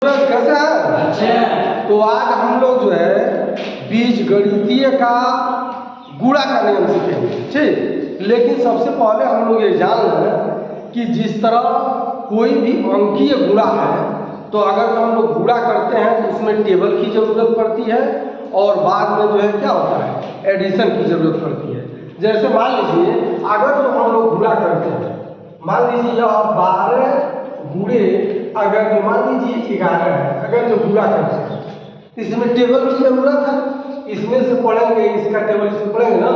Student कैसे हैं? अच्छे। तो आज हम लोग जो है बीजगणितीय का गुणा का नियम सीखेंगे, ठीक। लेकिन सबसे पहले हम लोग ये जान लें कि जिस तरह कोई भी अंकीय गुणा है तो अगर हम लोग गुणा करते हैं तो उसमें टेबल की जरूरत पड़ती है और बाद में जो है क्या होता है एडिशन की जरूरत पड़ती है। जैसे मान लीजिए अगर जो हम लोग गुणा करते हैं, मान लीजिए यह 12 गुणे अगर जो मान लीजिए 11 है, अगर जो गुणा करते हैं इसमें टेबल की जरूरत है। इसमें से पढ़ेंगे इसका टेबल से पढ़ेंगे ना,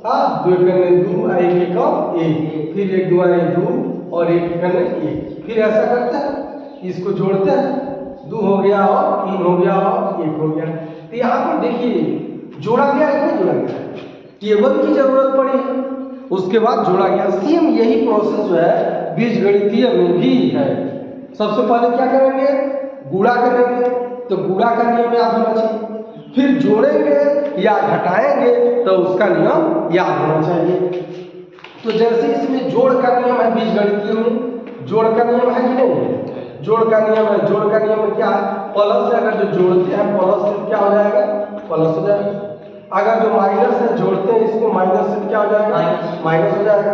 हाँ, 2 करने 2 1 1 1, फिर 1 2 1 2 और 1 करने 1, फिर ऐसा करते हैं इसको जोड़ते हैं, 2 हो गया और 3 हो गया और 1 हो गया। तो यहाँ पर देखिए जोड़ा गया है, नहीं जोड़ा गया, टेबल की जरूरत पड़ी है, उसके बाद जोड़ा गया। सेम यही प्रोसेस जो है बीजगणितीय में भी है। सबसे पहले क्या करेंगे, गुणा करेंगे, तो गुणा का नियम याद होना चाहिए, फिर जोड़ेंगे या घटाएंगे तो उसका नियम याद होना चाहिए। तो जैसे इसमें जोड़ का नियम है, बीजगणितीय में जोड़ का नियम है कि नहीं, जोड़ का नियम है। जोड़ का नियम क्या है, प्लस से अगर जो जोड़ते हैं प्लस से क्या हो जाएगा, प्लस हो जाएगा। अगर जो माइनस से जोड़ते हैं इसको माइनस से क्या हो जाएगा, माइनस हो जाएगा।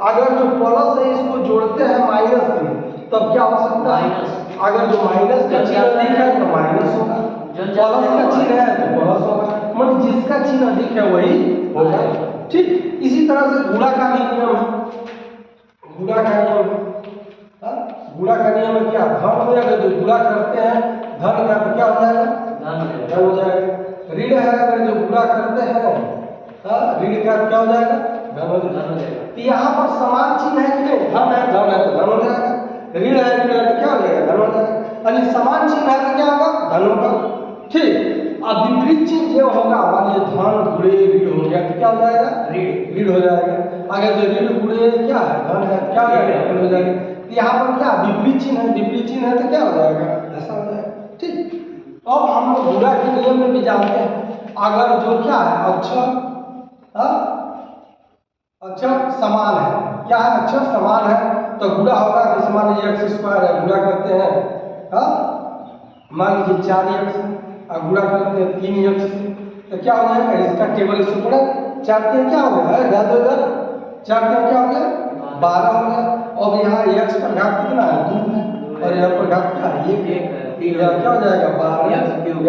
अगर जो प्लस है इसको जोड़ते हैं माइनस से तब क्या हो सकता है, अगर जो माइनस का चिन्ह अधिक है तो माइनस होगा, प्लस का चिन्ह है तो प्लस होगा, मतलब जिसका चिन्ह अधिक है वही होगा, ठीक। इसी तरह से गुणा का भी नियम है, गुणा का नियम है, गुणा का नियम है क्या, धन में अगर जो गुणा करते हैं धन का तो क्या हो जाएगा, धन हो जाएगा। ऋण है अगर जो गुणा करते हैं ऋण का क्या हो जाएगा, धन हो जाएगा। तो यहाँ पर समान चिन्ह है कि नहीं, धन है तो धन हो जाएगा, ऋण है तो क्या हो जाएगा, धन हो जाएगा। यानी समान चिन्ह है तो क्या होगा, धन होगा, ठीक। अब विपरीत चिन्ह जो होगा, मान लीजिए धन गुणे ऋण हो गया तो क्या हो जाएगा, ऋण हो जाएगा। अगर जो ऋण गुणे क्या है, धन है क्या हो जाएगा, धन हो जाएगा। यहाँ पर क्या विपरीत चिन्ह है, विपरीत चिन्ह है तो क्या हो जाएगा, ऐसा हो जाएगा, ठीक। अब हम लोग गुणा के नियम में भी जानते हैं, अगर जो क्या है अक्षर समान है, क्या है, अक्षर समान है तो गुणा होगा। जैसे मान लीजिए x स्क्वायर है, गुणा करते हैं मान लीजिए 4x और गुणा करते हैं 3x तो क्या हो जाएगा, इसका टेबल इससे पड़ा 4 3 क्या हो गया, 4 3 क्या हो गया, 12 हो गया। अब यहाँ x पर घात कितना है, 2 है, और यहाँ पर घात क्या है, 1 है, क्या हो जाएगा 12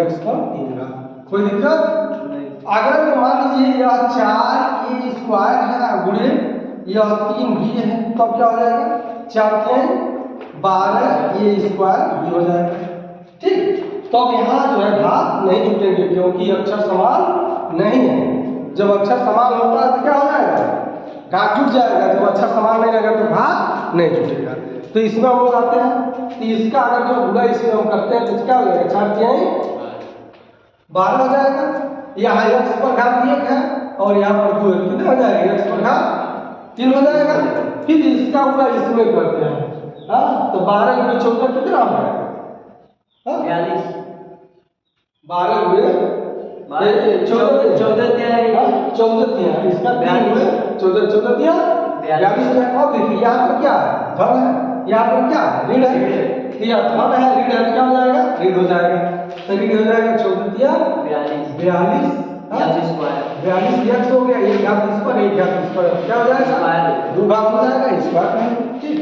x पर 3 घात। कोई दिक्कत, अगर तो मान लीजिए यह 4a स्क्वायर है गुणे यह 3 भी है तो क्या हो जाएगा, 4 3 12a स्क्वायर भी हो जाएगा, ठीक। तो अब यहाँ जो है घात नहीं जुटेंगे क्योंकि अक्षर समान नहीं है। जब अक्षर समान होता है तो क्या हो जाएगा, घात जुट जाएगा, जब अक्षर समान नहीं रहेगा तो घात नहीं जुटेगा। तो इसमें हम लोग आते हैं, तो इसका अगर जो गुणा इसमें हम करते हैं तो क्या हो जाएगा, 4 3 12 हो जाएगा। यहाँ x पर घात 1 है और यहाँ पर 2 है, कितना हो जाएगा, x पर घात 3 हो जाएगा। फिर इसका गुणा इसमें करते हैं, तो 12 गुणे 14 कितना हो जाएगा, 42, 12 गुणे 14 इसका 3 गुणे 14 दिया 42 में। अब देखिए यहाँ पर क्या है, धन है, यहाँ पर क्या है, ऋण है, यह धन है ऋण है क्या हो जाएगा, ऋण हो जाएगा। तो ऋण हो जाएगा 14 दिया 42 x हो गया, एक घात इस पर एक घात इस पर क्या हो जाएगा, 2 घात हो जाएगा, स्क्वायर, ठीक।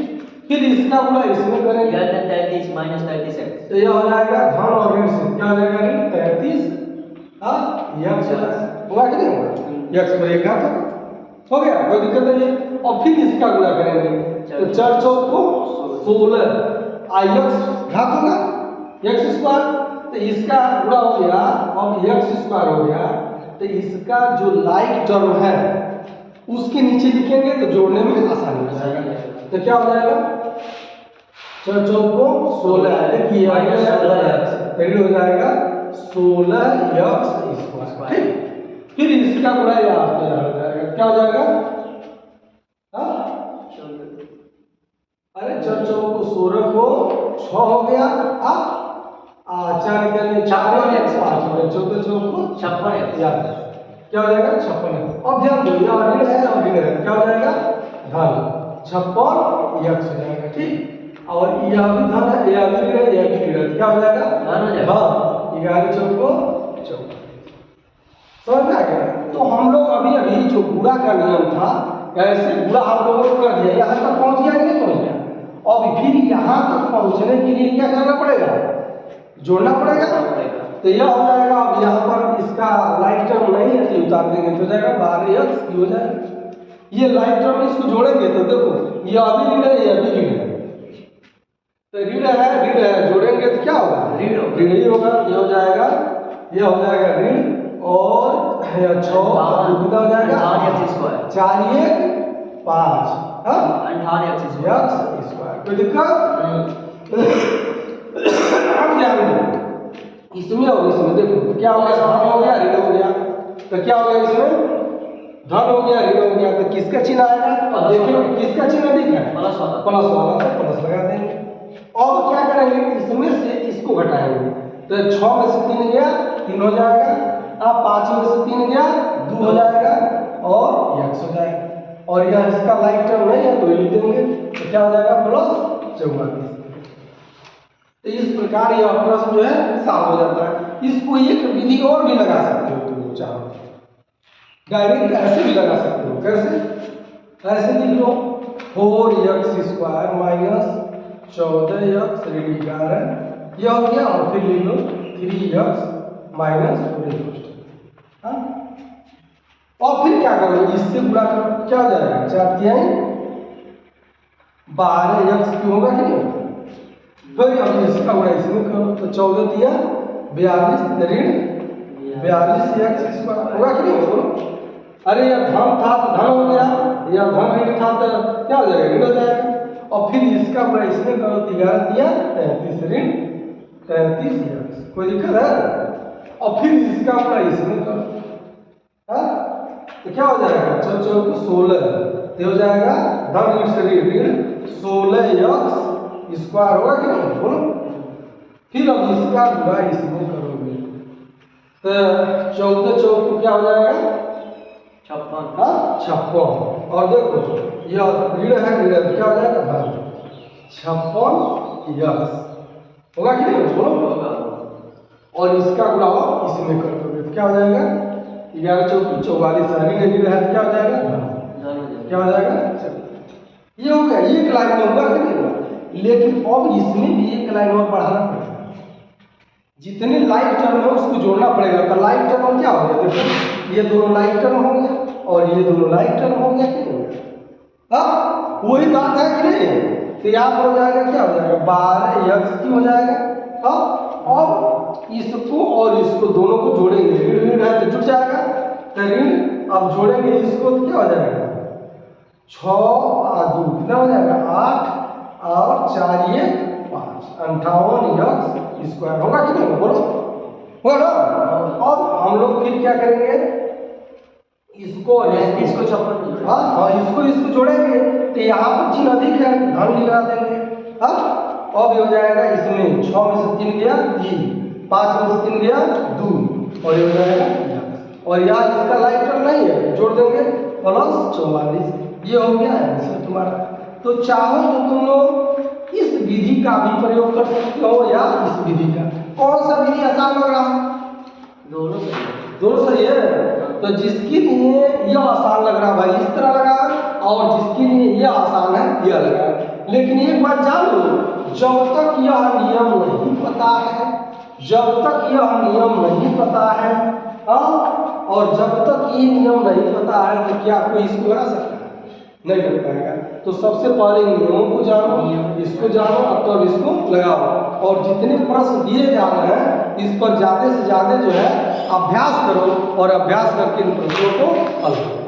फिर इसका गुणा इसमें करेंगे 33 माइनस 36 तो यह हो जाएगा धन और ऋण से क्या हो जाएगा, ऋण 33 x होगा कि नहीं होगा, x पर एक घात हो गया, कोई दिक्कत नहीं है। और फिर इसका गुणा करेंगे तो 4 4 को 16 x घात होगा x स्क्वायर, तो इसका गुणा हो गया, अब x स्क्वायर हो गया। तो इसका जो लाइक टर्म है उसके नीचे लिखेंगे तो जोड़ने में आसानी हो जाएगा। तो क्या हो जाएगा, 4 4 को 16 देखिए हो जाएगा 16x स्क्वायर, ठीक। फिर इसका गुणा यहाँ पे हो जाएगा, क्या हो जाएगा, अरे 4 4 को 16 को 6 हो गया, 4 निकलने 4 x 5 हो गया, 14 4 को 56 याद क्या हो जाएगा, 56। अब ध्यान दो यहाँ ऋण है और ऋण है, क्या हो जाएगा, धन 56 x हो जाएगा, ठीक। और यह भी धन है, यह भी ऋण है, यह भी ऋण है, क्या हो जाएगा? डन हो जाएगा। हाँ, 11 चौको 14। समझ में आ गया? तो हम लोग अभी जो गुणा का नियम था, कैसे गुणा हम लोगों ने कर दिया, यहाँ तक पहुँच गया कि नहीं पहुँच गया? अब फिर यहाँ तक पहुँचने के लिए क्या करना पड़ेगा? जोड़ना पड़ेगा। तो यह हो जाएगा। अब यहाँ पर इसका लाइक टर्म नहीं है तो उतार देंगे तो हो जाएगा 12x हो जाएगा। ये लाइक टर्म इसको जोड़ेंगे तो देखो ये अभी ऋण है, ये अभी ऋण है, तो ऋण है जोड़ेंगे तो क्या होगा? ऋण ही होगा। ये हो जाएगा ऋण और 6 कितना हो जाएगा? 4 1 5 58x स्क्वायर। कोई दिक्कत? अब ध्यान दो इसमें और इसमें, देखो क्या हो गया? धन हो गया, ऋण हो गया, तो क्या हो गया? इसमें धन हो गया, ऋण हो गया, तो किसका चिन्ह आएगा? देखिए किसका चिन्ह दिख रहा है? प्लस वाला। प्लस वाला, तो प्लस लगा देंगे। अब क्या करेंगे? इसमें से इसको घटाएंगे, तो 6 में से 3 गया 3 हो जाएगा, अब 5 में से 3 गया 2 हो जाएगा और x हो जाएगा। और यह इसका लाइक टर्म नहीं है तो लिख देंगे, तो क्या हो जाएगा? प्लस 44। तो इस प्रकार यह प्रश्न जो है सॉल्व हो जाता है। इसको एक विधि और भी लगा सकते हो तुम चाहो, डायरेक्ट ऐसे भी लगा सकते हो। कैसे? ऐसे लिख लो 4x स्क्वायर माइनस 14x ऋण 11, यह हो गया। और फिर लिख लो 3x माइनस 4। और फिर क्या करोगे? इससे गुणा करो, क्या हो जाएगा? 4 तिहाई 12x क्यों होगा कि नहीं? फिर अब इसका गुणा इसमें करो, तो 14 तिया 42 ऋण 42x स्क्वायर होगा कि नहीं? बोलो। अरे यह धन था तो धन हो गया, यह धन ऋण था तो क्या हो जाएगा? ऋण हो जाएगा। और फिर इसका गुणा इसमें करो, 11 तिया 33 ऋण 33x। कोई दिक्कत है? और फिर इसका गुणा इसमें करो, तो क्या हो जाएगा? 4 चौको 16, तो हो जाएगा धन ऋण से ऋण 16x स्क्वायर होगा कि नहीं? बोलो। फिर अब इसका गुणा इसमें करोगे, तो 14 चौको क्या हो जाएगा? 56। 56। और देखो यह ऋण है, ऋण क्या हो जाएगा? धन 56x होगा कि नहीं? बोलो। और इसका गुणा इसमें कर दोगे तो क्या हो जाएगा? 11 चौको 44 ऋण है, क्या हो जाएगा? धन। क्या हो जाएगा? ये हो गया। एक लाइन में होगा कि नहीं होगा? लेकिन अब इसमें भी एक लाइन और बढ़ाना पड़ेगा, जितने लाइक टर्म है उसको जोड़ना पड़ेगा। तो लाइक टर्म क्या हो गया? देखो ये दोनों लाइक टर्म हो गया और ये दोनों लाइक टर्म हो गया कि नहीं हो गया? हाँ वही बात है कि नहीं? तो यहाँ पर हो जाएगा क्या हो जाएगा? 12x की हो जाएगा। हाँ अब इसको और इसको दोनों को जोड़ेंगे, ऋण है तो जुड़ जाएगा, तो ऋण अब जोड़ेंगे इसको तो क्या हो जाएगा? 6 और 2 कितना हो जाएगा? 8 और 4 ये 5 58x स्क्वायर होगा कि नहीं? बोलो हो ना। अब हम लोग फिर क्या करेंगे? इसको और इसको 56 हाँ इसको जोड़ेंगे, तो यहाँ पर चिन्ह अधिक है, धन लगा देंगे। हाँ अब हो जाएगा इसमें 6 में से 3 गया 3, 5 में से 3 गया 2 और ये हो जाएगा। और यहाँ इसका लाइक टर्म नहीं है, जोड़ देंगे प्लस 44। ये हो गया आंसर तुम्हारा। तो चाहो तो तुम लोग इस विधि का भी प्रयोग कर सकते हो या इस विधि का। कौन सा विधि आसान लग रहा है? दोनों सही है। तो जिसके लिए यह आसान लग रहा भाई इस तरह लगा, और जिसके लिए यह आसान है यह लगा। लेकिन एक बात जान लो, जब तक यह नियम नहीं पता है, और जब तक ये नियम नहीं पता है तो क्या कोई इसको लगा सकता है? नहीं कर पाएगा। तो सबसे पहले नियमों को जानो, इसको जानो, अब तो इसको लगाओ। और जितने प्रश्न दिए जा रहे हैं इस पर ज़्यादा से ज़्यादा जो है अभ्यास करो, और अभ्यास करके इन प्रश्नों को हल करो।